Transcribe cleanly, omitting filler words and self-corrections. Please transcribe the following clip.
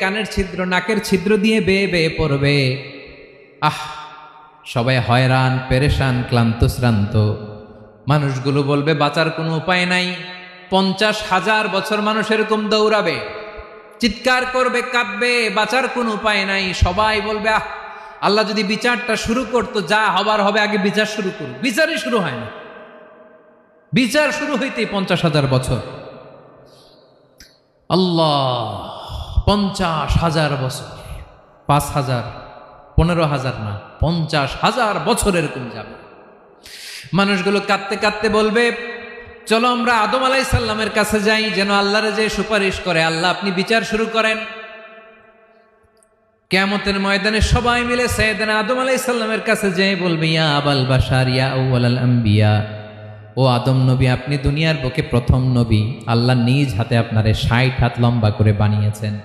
কানের ছিদ্র নাকের ছিদ্র দিয়ে বেয়ে বেয়ে পড়বে। সবাই হয়রান, পেরেশান, ক্লান্ত শ্রান্ত। মানুষগুলো বলবে বাঁচার কোনো উপায় নাই। 50,000 বছর মানুষ এরকম দৌড়াবে, চিৎকার করবে, কাঁদবে, বাঁচার কোনো উপায় নাই। সবাই বলবে আল্লাহ যদি বিচারটা শুরু করতো, যা হবার হবে, আগে বিচার শুরু করুন। বিচারই শুরু হয় না। বিচার শুরু হইতেই 50,000 বছর। আল্লাহ, 50,000 বছর, 5,000, 15,000 না, 50,000 বছর এরকম যাবে। মানুষগুলো কাঁদতে কাঁদতে বলবে চলো আমরা আদম আলাইহিস সালামের কাছে যাই, যেন আল্লাহরে যে সুপারিশ করে, আল্লাহ আপনি বিচার শুরু করেন। কিয়ামতের ময়দানে সবাই মিলে সাইয়েদনা আদম আলাইহিস সালামের কাছে যেয়ে বলবে ইয়া আবাল বাশার ইয়া আউয়ালাল আম্বিয়া, ও আদম নবী, আপনি দুনিয়ার বুকে প্রথম নবী। আল্লাহ নিজ হাতে আপনারে 60 হাত লম্বা করে বানিয়েছেন।